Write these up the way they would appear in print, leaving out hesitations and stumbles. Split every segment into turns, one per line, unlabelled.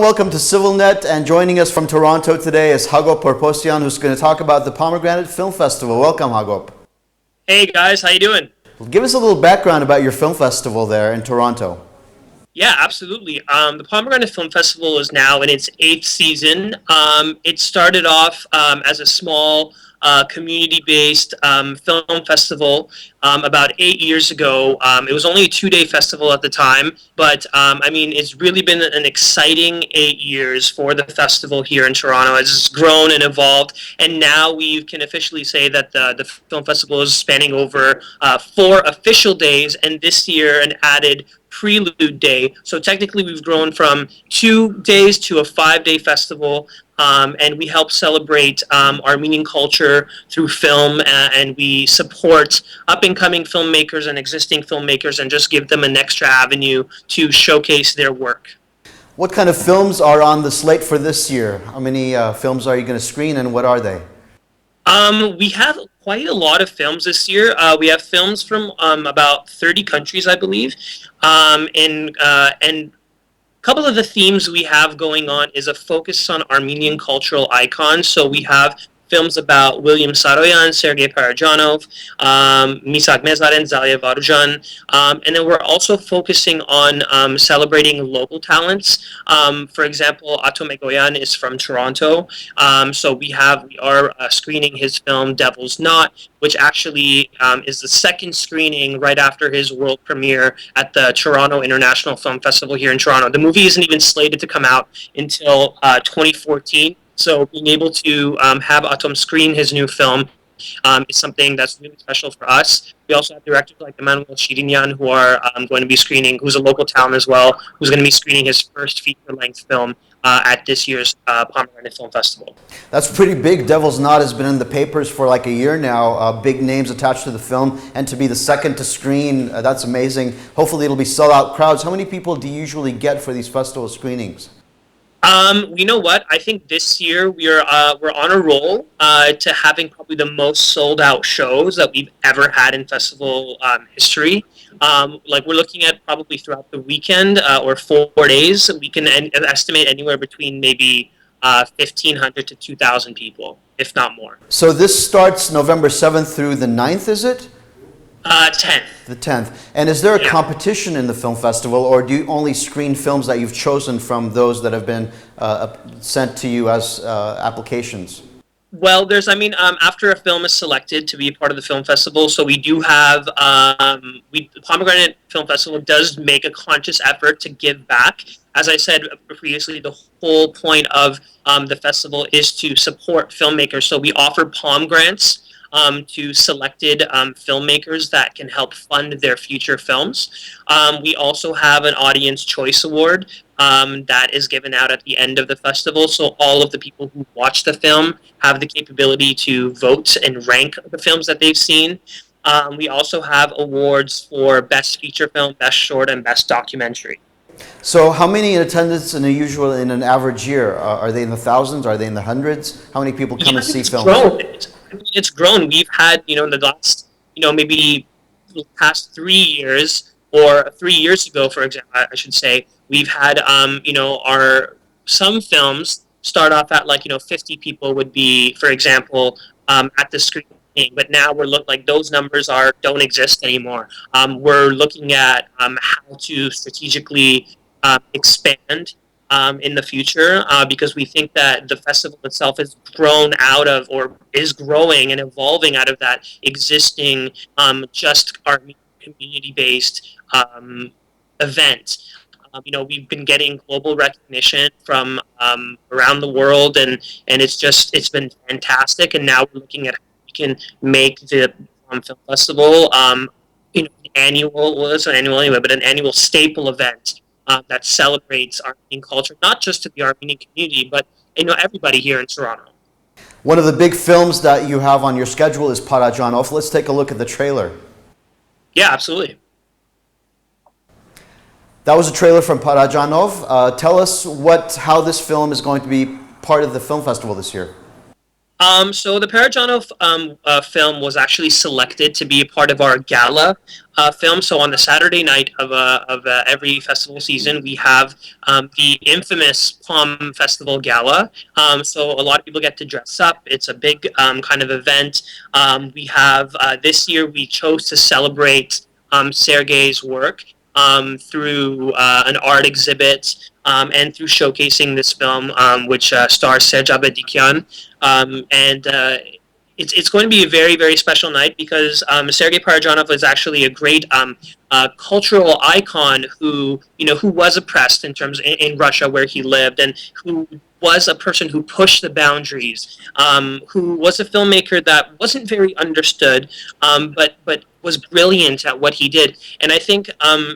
welcome to CivilNet, and joining us from Toronto today is Hagop Porpossian, who's going to talk about the Pomegranate Film Festival. Welcome, Hagop.
Hey guys, how you doing?
Give us a little background about your film festival there in Toronto.
Yeah, absolutely. The Pomegranate Film Festival is now in its 8th season. It started off as a small community-based film festival about 8 years ago. It was only a 2-day festival at the time, but I mean, it's really been an exciting 8 years for the festival here in Toronto. It's grown and evolved, and now we can officially say that the film festival is spanning over 4 official days, and this year an added prelude day. So technically we've grown from 2 days to a 5-day festival, and we help celebrate Armenian culture through film, and we support up-and-coming filmmakers and existing filmmakers and just give them an extra avenue to showcase their work.
What kind of films are on the slate for this year? How many films are you going to screen, and what are they?
We have quite a lot of films this year. We have films from about 30 countries, I believe, and a couple of the themes we have going on is a focus on Armenian cultural icons. So we have films about William Saroyan, Sergei Parajanov, Misak Mezaren, Zalia Varujan, and then we're also focusing on celebrating local talents. For example, Atom Egoyan is from Toronto, so we are screening his film Devil's Knot, which actually is the second screening right after his world premiere at the Toronto International Film Festival here in Toronto. The movie isn't even slated to come out until 2014. So being able to have Atom screen his new film is something that's really special for us. We also have directors like Emmanuel Chaderjian who are going to be screening, who's a local talent as well, who's going to be screening his first feature-length film at this year's Pomegranate Film Festival.
That's pretty big. Devil's Knot has been in the papers for like a year now. Big names attached to the film, and to be the second to screen, that's amazing. Hopefully it'll be sell-out crowds. How many people do you usually get for these festival screenings?
You know what? I think this year we're on a roll to having probably the most sold out shows that we've ever had in festival history. Like we're looking at probably throughout the weekend or 4 days, we can estimate anywhere between maybe 1,500 to 2,000 people, if not more.
So this starts November 7th through the 9th, is it?
10th.
The 10th. And is there a competition in the film festival, or do you only screen films that you've chosen from those that have been sent to you as applications?
Well, after a film is selected to be a part of the film festival, so we do have, the Pomegranate Film Festival does make a conscious effort to give back. As I said previously, the whole point of the festival is to support filmmakers. So we offer Pom Grants to selected filmmakers that can help fund their future films. We also have an Audience Choice Award that is given out at the end of the festival, so all of the people who watch the film have the capability to vote and rank the films that they've seen. We also have awards for Best Feature Film, Best Short, and Best Documentary.
So how many in attendance in an average year? Are they in the thousands? Are they in the hundreds? How many people come and see films?
It's grown. We've had, in the last, maybe the past 3 years, or 3 years ago, for example, I should say, we've had, some films start off at 50 people would be, for example, at the screening. But now like those numbers don't exist anymore. We're looking at how to strategically expand in the future, because we think that the festival itself has grown out of, or is growing and evolving out of that existing just Armenian community-based event. We've been getting global recognition from around the world, and it's been fantastic. And now we're looking at how we can make the film festival an annual staple event that celebrates Armenian culture, not just to the Armenian community, but everybody here in Toronto.
One of the big films that you have on your schedule is Parajanov. Let's take a look at the trailer.
Yeah, absolutely.
That was a trailer from Parajanov. Tell us how this film is going to be part of the film festival this year.
So the Parajano film was actually selected to be a part of our gala film. So on the Saturday night of every festival season, we have the infamous Palm Festival Gala. So a lot of people get to dress up. It's a big kind of event. We have this year we chose to celebrate Sergei's work through an art exhibit and through showcasing this film, which stars Serge Abedikyan. And it's going to be a very, very special night because Sergei Parajanov is actually a great cultural icon who was oppressed in Russia where he lived, and who was a person who pushed the boundaries, who was a filmmaker that wasn't very understood, but was brilliant at what he did. And I think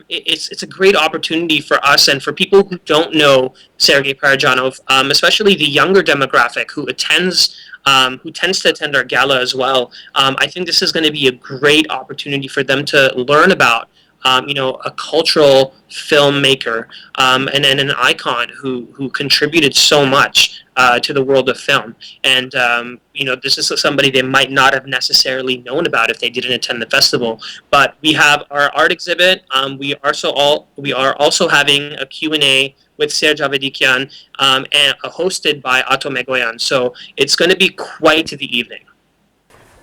it's a great opportunity for us and for people who don't know Sergei Parajanov, especially the younger demographic who tends to attend our gala as well. I think this is going to be a great opportunity for them to learn about a cultural filmmaker and an icon who contributed so much to the world of film. And this is somebody they might not have necessarily known about if they didn't attend the festival. But we have our art exhibit. We are also having a Q&A with Serge Avedikian and hosted by Atom Egoyan. So it's going to be quite the evening.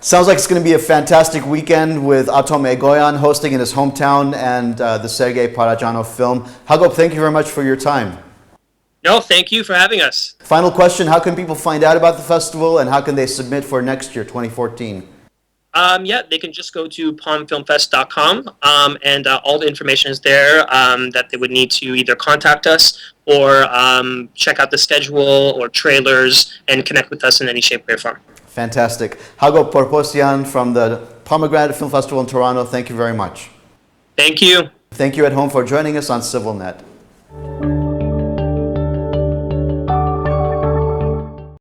Sounds like it's going to be a fantastic weekend with Atom Egoyan hosting in his hometown and the Sergei Parajanov film. Hagop, thank you very much for your time.
No, thank you for having us.
Final question, how can people find out about the festival and how can they submit for next year, 2014?
They can just go to palmfilmfest.com and all the information is there that they would need to either contact us or check out the schedule or trailers and connect with us in any shape, way, or form.
Fantastic. Hagop Porpossian from the Pomegranate Film Festival in Toronto, thank you very much.
Thank you.
Thank you at home for joining us on CivilNet.